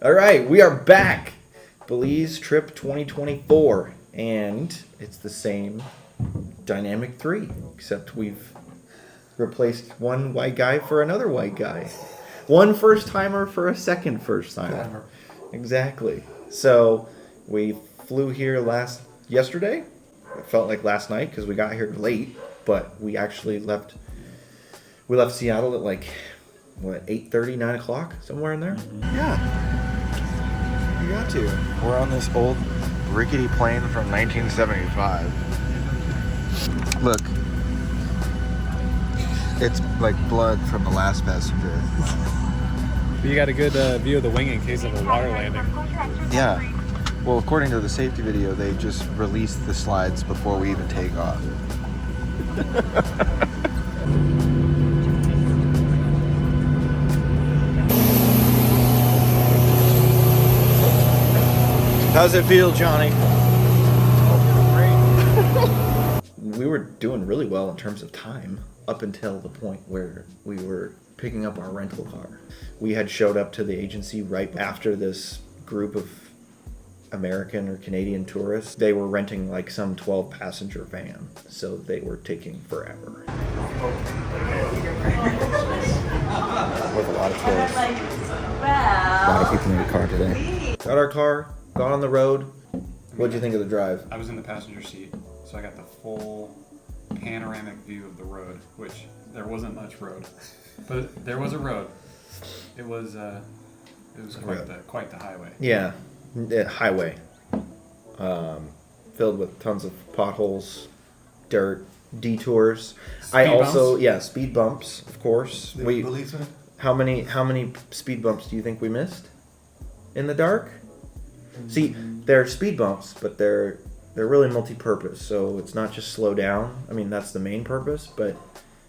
All right, we are back. Belize trip 2024, and it's the same dynamic 3, except we've replaced one white guy for another white guy. One first timer for a second first timer. Exactly. So we flew here yesterday. It felt like last night because we got here late, but we actually left. We left Seattle at like 8:30, 9 o'clock, somewhere in there. Yeah. You got to. We're on this old rickety plane from 1975. Look. It's like blood from the last passenger. You got a good view of the wing in case of a water landing. Yeah. Well, according to the safety video, they just released the slides before we even take off. How's it feel, Johnny? We were doing really well in terms of time up until the point where we were picking up our rental car. We had showed up to the agency right after this group of American or Canadian tourists. They were renting like some 12-passenger van, so they were taking forever. With a lot of tourists. A lot of people in the car today. Got our car. Got on the road. What'd you think of the drive? I was in the passenger seat, so I got the full panoramic view of the road, which there wasn't much road, but there was a road. It was quite the highway. Yeah, highway. Filled with tons of potholes, dirt, detours. Speed bumps, of course. How many speed bumps do you think we missed in the dark? See, they're speed bumps, but they're really multi-purpose. So it's not just slow down. I mean, that's the main purpose, but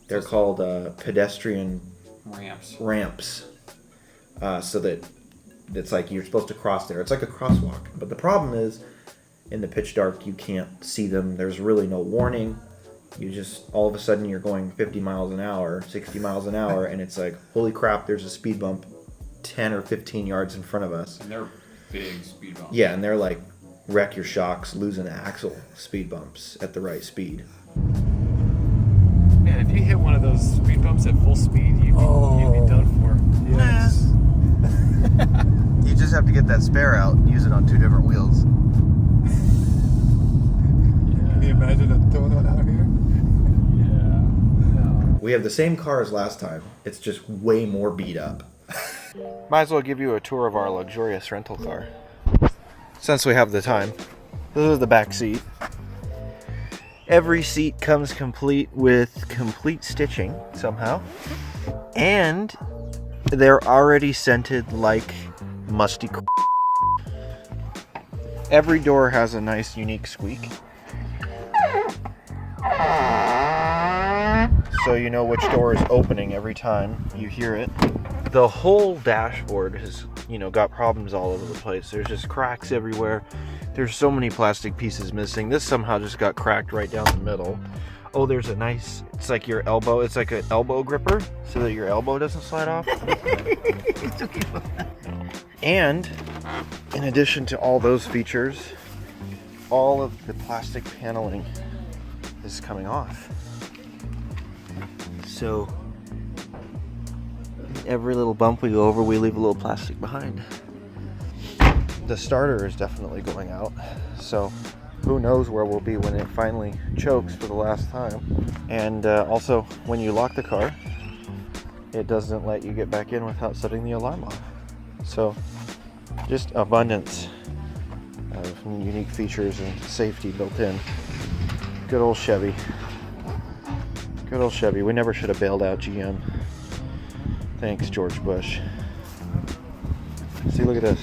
they're called pedestrian ramps. So that it's like you're supposed to cross there. It's like a crosswalk. But the problem is, in the pitch dark, you can't see them. There's really no warning. You just, all of a sudden, you're going 50 miles an hour, 60 miles an hour, and it's like, holy crap, there's a speed bump 10 or 15 yards in front of us. And they're big speed bumps. Yeah, and they're like wreck your shocks, lose an axle speed bumps at the right speed. Man, if you hit one of those speed bumps at full speed, you'd be done for. Yes. You just have to get that spare out and use it on 2 different wheels. Can you imagine a donut out here? Yeah. No. We have the same car as last time. It's just way more beat up. Might as well give you a tour of our luxurious rental car. Since we have the time. This is the back seat. Every seat comes complete with complete stitching somehow. And they're already scented like musty. Every door has a nice unique squeak. So you know which door is opening every time you hear it. The whole dashboard has, got problems all over the place. There's just cracks everywhere. There's so many plastic pieces missing. This somehow just got cracked right down the middle. Oh, there's a nice, it's like your elbow. It's like an elbow gripper so that your elbow doesn't slide off. And in addition to all those features, all of the plastic paneling is coming off. So every little bump we go over, we leave a little plastic behind. The starter is definitely going out, so who knows where we'll be when it finally chokes for the last time. And also, when you lock the car, it doesn't let you get back in without setting the alarm off. So just abundance of unique features and safety built in. Good old Chevy. Good old Chevy. We never should have bailed out GM. Thanks, George Bush. See, look at this.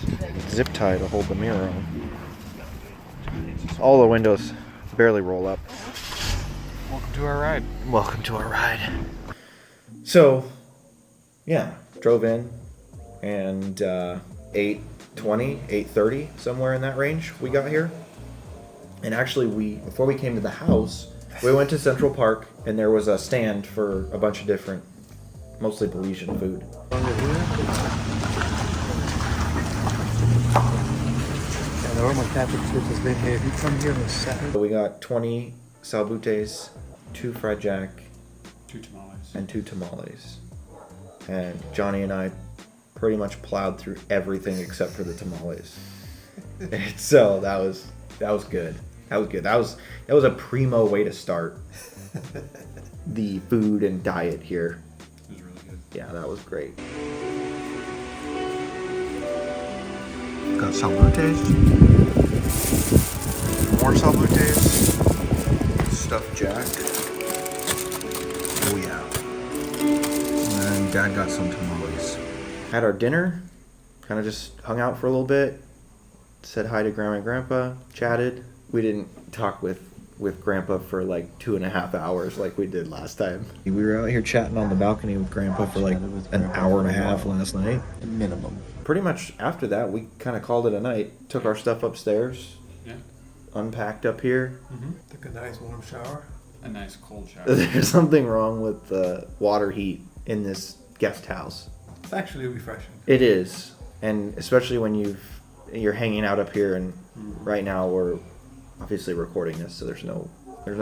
Zip tie to hold the mirror on. All the windows barely roll up. Welcome to our ride. Welcome to our ride. So, yeah, drove in and 8:20, 8:30, somewhere in that range we got here. And actually, before we came to the house, we went to Central Park and there was a stand for a bunch of different, mostly Belizean food. normal temperature has been here. You come here on Saturday. So we got 20 salbutes, 2 fried jack, 2 tamales, and 2 tamales. And Johnny and I pretty much plowed through everything except for the tamales. And so that was good. That was good. That was a primo way to start the food and diet here. it was really good. Yeah, that was great. Got salbutes, more salbutes, stuffed jack. Oh yeah. And Dad got some tamales. Had our dinner, kind of just hung out for a little bit, said hi to Grandma and Grandpa, chatted. We didn't talk with Grandpa for like 2.5 hours like we did last time. We were out here chatting on the balcony with Grandpa for like an hour and a half last night. Minimum. Pretty much after that, we kind of called it a night. Took our stuff upstairs, Yeah. unpacked up here. Took a nice warm shower. A nice cold shower. There's something wrong with the water heat in this guest house. It's actually refreshing. It is, and especially when you're hanging out up here, and right now we're obviously recording this, so there's no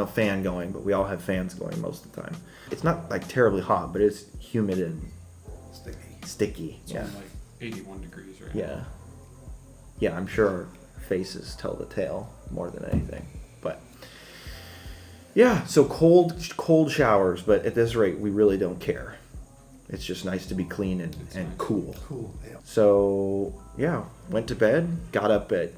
fan going, but we all have fans going most of the time. It's not like terribly hot, but it's humid and sticky. It's Yeah. only like 81 degrees right Yeah. Yeah, I'm sure our faces tell the tale more than anything. But yeah, so cold showers, but at this rate we really don't care. It's just nice to be clean and cool. Cool, yeah. So yeah, went to bed, got up at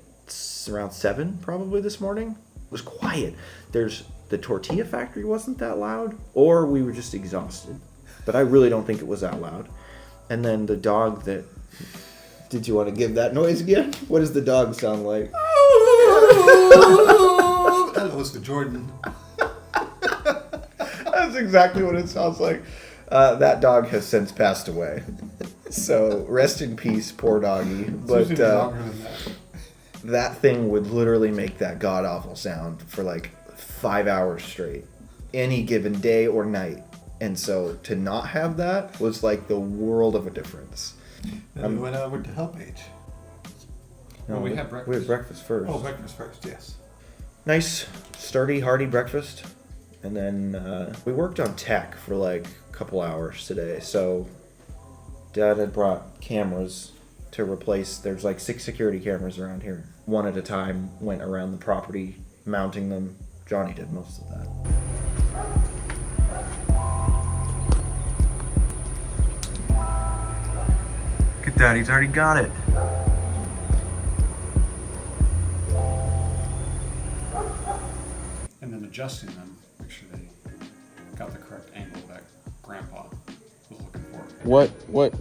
around 7 probably this morning. It was quiet. The tortilla factory wasn't that loud, or we were just exhausted. But I really don't think it was that loud. And then the dog that... Did you want to give that noise again? What does the dog sound like? That was for Jordan. That's exactly what it sounds like. That dog has since passed away. So rest in peace, poor doggy. But Longer than that. that thing would literally make that god-awful sound for like 5 hours straight. Any given day or night. And so to not have that was like the world of a difference. Then we went over to Help Age. No, Well, we had breakfast. We had breakfast first. Oh, breakfast first, yes. Nice, sturdy, hearty breakfast. And then we worked on tech for like a couple hours today. So Dad had brought cameras to replace, there's like 6 security cameras around here. One at a time, went around the property, mounting them. Johnny did most of that. Look at that, he's already got it. And then adjusting them, make sure they got the correct angle that Grandpa was looking for.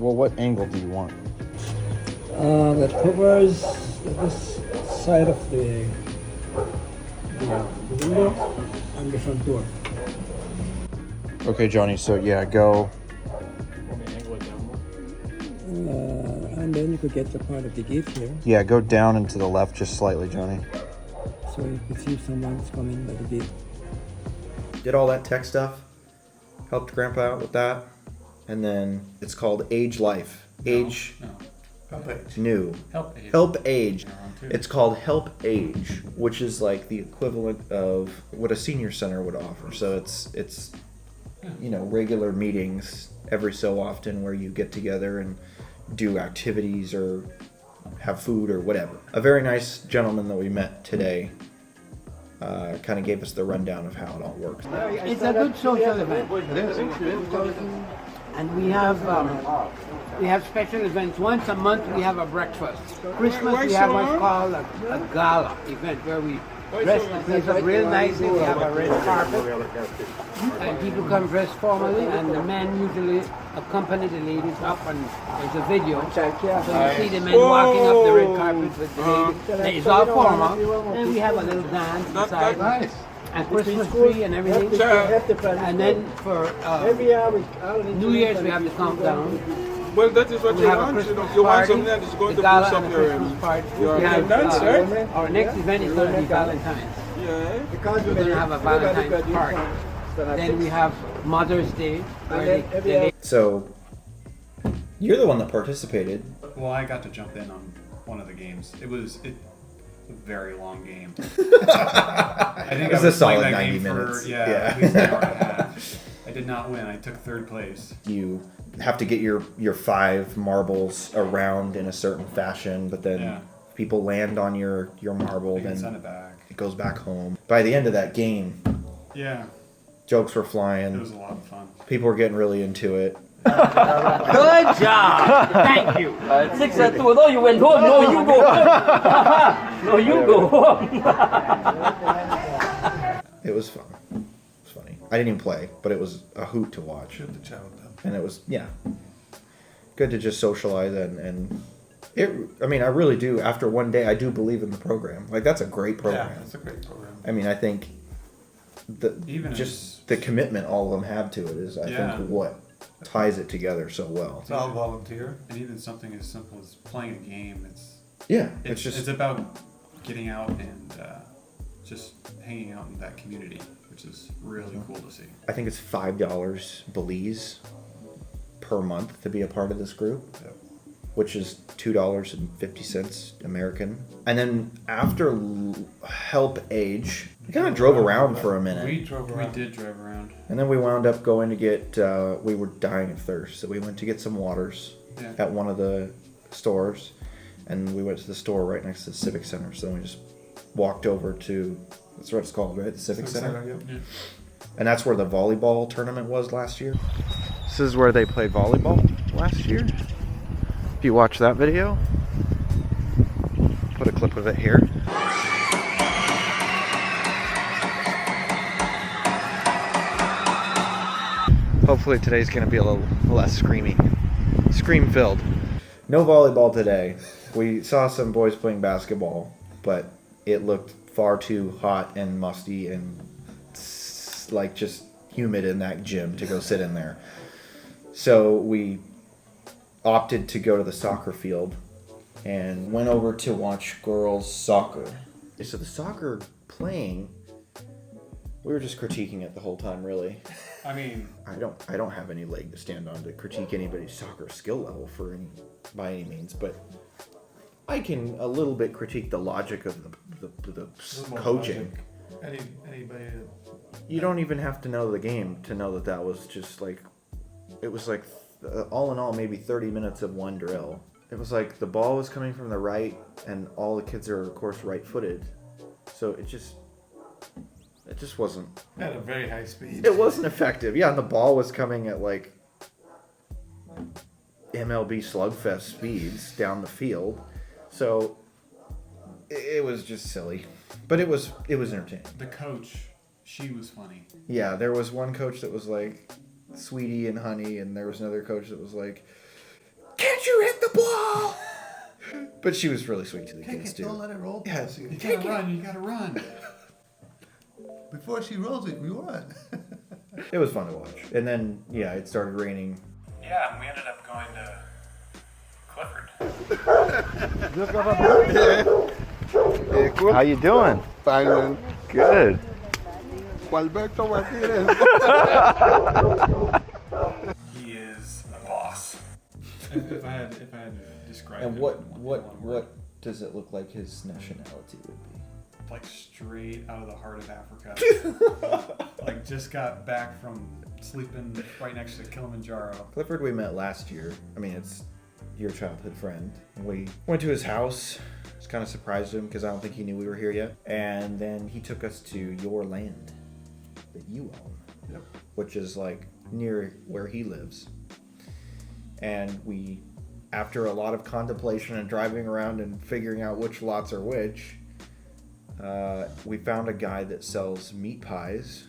What angle do you want? That covers this side of the window and the front door. Okay, Johnny, so yeah, go. And then you could get the part of the gate here, Yeah, go down and to the left just slightly, Johnny. so you could see if someone's coming by the gate. Did all that tech stuff. Helped Grandpa out with that. And then it's called Age Life. Age No. Help Age. New. Help Age. Help Age. They're on too. It's called Help Age, which is like the equivalent of what a senior center would offer. So it's regular meetings every so often where you get together and do activities or have food or whatever. A very nice gentleman that we met today kind of gave us the rundown of how it all works. It's a good social event. And we have special events. Once a month we have a breakfast. Christmas we have what's called a gala event where we dress the place up real nicely. We have a red carpet. And people come dressed formally, and the men usually accompany the ladies up, and there's a video. So you see the men walking up the red carpet with the ladies. It's all formal. And we have a little dance inside. Nice. And Christmas tree and everything. And then for New Year's we have the countdown. Well, that is what We you have a want. Christmas You want party, something that is going the to gala boost and up the your Christmas party. your We have, dance, right? our next event is going to be Valentine's. Yeah. We're going to have a Valentine's party. Then we have Mother's Day. Where the So you're the one that participated. Well, I got to jump in on one of the games. a very long game. I think It was I a was solid playing that 90 game minutes. for Yeah. at least an hour and a half. I did not win. I took 3rd place. You have to get your 5 marbles around in a certain fashion, but then Yeah. people land on your marble, I can send then it back. it goes back home. By the end of that game, Yeah, jokes were it flying. was a lot of fun. People were getting really into it. Good job. Thank you. 6-2. No, you went home. No, you go home. No, you go home. It was fun. It was funny. I didn't even play, but it was a hoot to watch. Should have challenged them. And it was, yeah, good to just socialize and it, I mean, I really do. After one day, I do believe in the program. Like, that's a great program. Yeah, it's a great program. I mean, I think Even just the commitment all of them have to it is, I Yeah. think, what ties it together so well. It's all volunteer. And even something as simple as playing a game, Yeah, it's about getting out and just hanging out in that community, which is really cool to see. I think it's $5 Belize per month to be a part of this group, Yep. which is $2.50 American. And then after help age, we kind of drove around for a minute. We drove We around. did drive around. And then we wound up going to get, we were dying of thirst, so we went to get some waters Yeah. at one of the stores. And we went to the store right next to the Civic Center, so then we just walked over to, that's what it's called, right? The Civic Center? Yep. Yeah. And that's where the volleyball tournament was last year. This is where they played volleyball last year. If you watch that video, put a clip of it here. Hopefully today's going to be a little less scream filled. No volleyball today. We saw some boys playing basketball, but it looked far too hot and musty and like just humid in that gym to go sit in there. So we opted to go to the soccer field and went over to watch girls soccer. So the soccer playing, we were just critiquing it the whole time, really. I mean, I don't have any leg to stand on to critique anybody's soccer skill level by any means, but I can a little bit critique the logic of the A little more coaching. logic. Anybody You don't even have to know the game to know that was just like, it was like all in all maybe 30 minutes of one drill. It was like the ball was coming from the right, and all the kids are of course right-footed, so it just wasn't. at a very high speed. It wasn't effective. Yeah, and the ball was coming at like MLB slugfest speeds down the field, so it was just silly. But it was entertaining. the coach, she was funny. Yeah, there was one coach that was like sweetie and honey, and there was another coach that was like, "Can't you hit the ball?" But she was really sweet to the kids Don't too. let it roll Yeah, past you. You gotta run, you gotta run. Before she rolls it, we run. It was fun to watch. And then yeah, it started raining. Yeah, and we ended up going to Clifford. How you doing? Fine, man. Good. Gualberto Martinez. He is a boss. If I had to describe And him what in one word, does it look like his nationality would be? like straight out of the heart of Africa. Like just got back from sleeping right next to Kilimanjaro. Clifford we met last year. I mean, it's your childhood friend. We went to his house. Just kind of surprised him because I don't think he knew we were here yet. And then he took us to your land that you own, Yep. which is like near where he lives. And we, after a lot of contemplation and driving around and figuring out which lots are which, we found a guy that sells meat pies.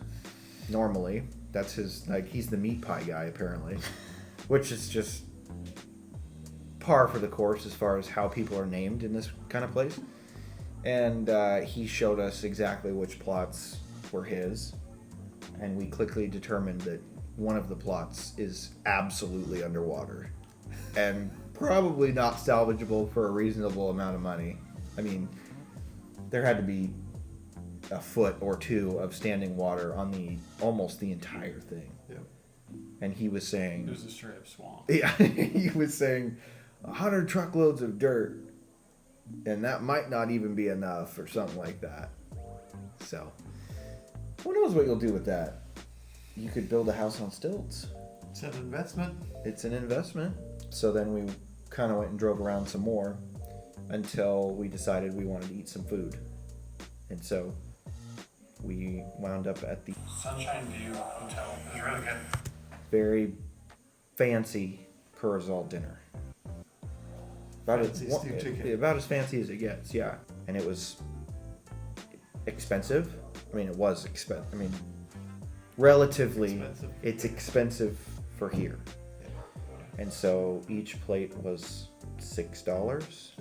Normally, that's his, like, he's the meat pie guy apparently, which is just par for the course as far as how people are named in this kind of place. And he showed us exactly which plots were his, and we quickly determined that one of the plots is absolutely underwater and probably not salvageable for a reasonable amount of money. I mean, there had to be a foot or two of standing water on almost the entire thing. Yep. And he was saying, It was a straight up swamp. yeah, he was saying 100 truckloads of dirt And that might not even be enough or something like that. So, who knows what you'll do with that? You could build a house on stilts. It's an investment. It's an investment. So then we kind of went and drove around some more until we decided we wanted to eat some food. And so we wound up at the Sunshine View Hotel. It was really good. very fancy Kurzall dinner. Fancy steamed chicken. About as fancy as it gets, yeah. And it was expensive. I mean, it was expensive. I mean, relatively, Expensive. it's expensive for here. And so each plate was $6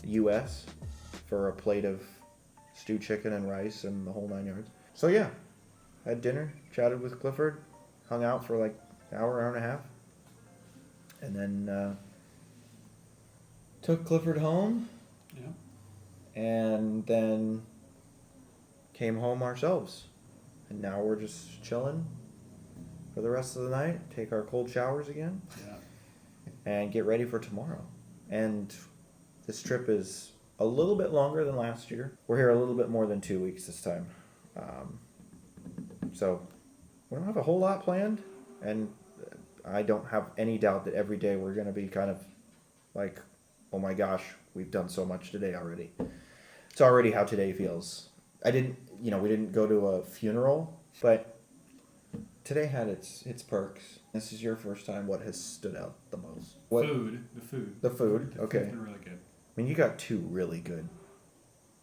US for a plate of stewed chicken and rice and the whole 9 yards. So yeah, had dinner, chatted with Clifford, hung out for like an hour and a half, and then took Clifford home, Yeah. and then came home ourselves. And now we're just chilling for the rest of the night, take our cold showers again, Yeah. and get ready for tomorrow. And this trip is a little bit longer than last year. We're here a little bit more than 2 weeks this time. So we don't have a whole lot planned, and I don't have any doubt that every day we're going to be kind of like, oh my gosh, we've done so much today already. It's already how today feels. We didn't go to a funeral, but today had its perks. This is your first time. What has stood out the most? What? The food. The food, The okay. food's been really good. I mean, you got two really good,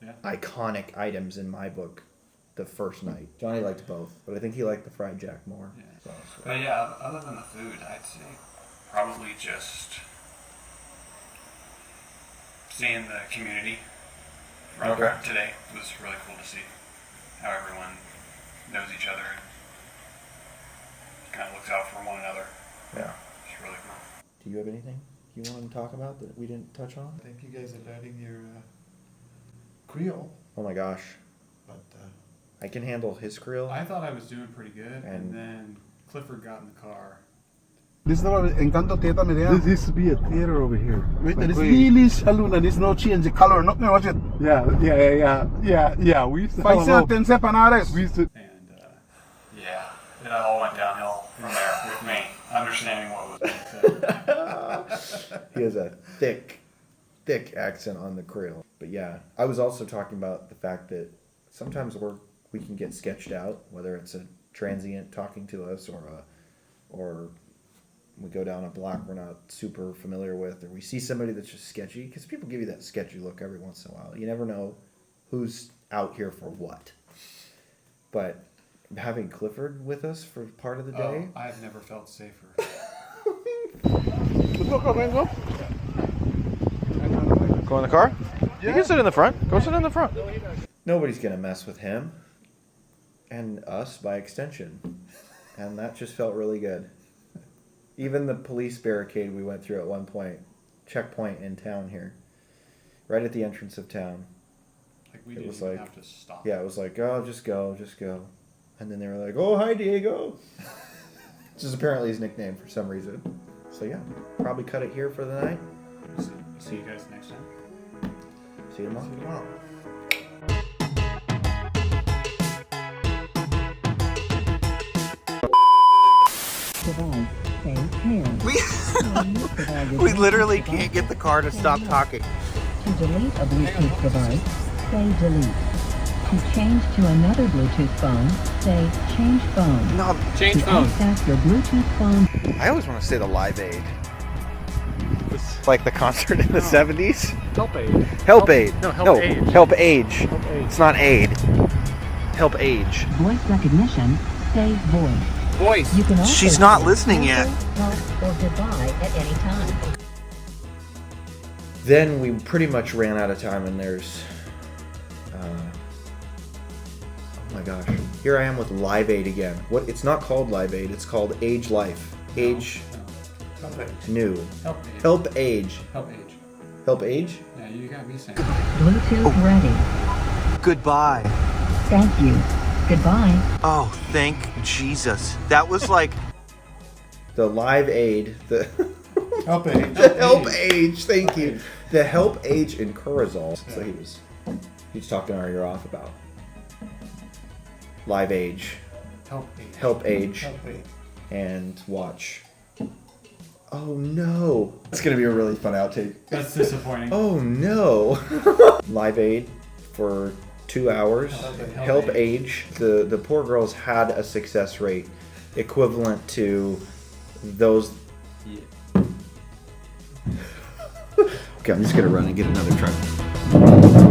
Yeah. iconic items in my book the first night. Johnny liked both, but I think he liked the fried jack more. Yeah. So. But yeah, other than the food, I'd say probably just seeing the community from Okay. today was really cool to see how everyone knows each other and kind of looks out for one another. Yeah. It's really cool. Do you have anything you want to talk about that we didn't touch on? I think you guys are learning your Creole, Oh my gosh. but I can handle his Creole. I thought I was doing pretty good, And- and then Clifford got in the car. This is what Encanto Theater Medea. This used to be a theater over here. Wait, Like, there is really saloon and there's no change the color. Nothing, watch it. Yeah. We used to have a Paisa, little, tense panares. we used to, And yeah, it all went downhill from there with me understanding what was being said. He has a thick accent on the Creole. But yeah, I was also talking about the fact that sometimes we can get sketched out, whether it's a transient talking to us or we go down a block we're not super familiar with, or we see somebody that's just sketchy, because people give you that sketchy look every once in a while. You never know who's out here for what. But having Clifford with us for part of the day, Oh, I've never felt safer. go in the car. You can sit in the front. Go sit in the front. Nobody's gonna mess with him, and us by extension, and that just felt really good. Even the police barricade we went through at one point, checkpoint in town here, right at the entrance of town. Like we It didn't was even like- have to stop. Yeah, it was like, oh, just go. And then they were like, oh, hi, Diego. Which is apparently his nickname for some reason. So yeah, probably cut it here for the night. See you guys next time. See you tomorrow. tomorrow. We literally can't get the car to stop talking. To delete a Bluetooth device, say delete. To change to another Bluetooth phone, say change phone. No, Change To phone. access your Bluetooth phone, I always want to say the Live Aid. It's like the concert in the 70s. Help aid. Help Aid. No, Help Age. Help Age. It's not aid. Help Age. voice recognition, say voice. Voice. You can also She's not say listening yet. help, or goodbye at any time. Then we pretty much ran out of time, and there's, oh my gogosh, here I am with Live Aid again. What? It's not called Live Aid. It's called Age Life. Age New. Help aid. Help Age. Help age. Help Age. Yeah, you got me saying. Bluetooth ready. Goodbye. Thank you. Goodbye. Oh, thank Jesus. That was like the Live Aid. The Help age. The help age. Thank you. The help age in Kurazal. So he was talking our ear off about live age. Help age. And watch. Oh no. That's gonna be a really fun outtake. That's disappointing. Oh no. Live Aid for 2 hours. Help age. The poor girls had a success rate equivalent to those. Yeah. Okay, I'm just gonna run and get another truck.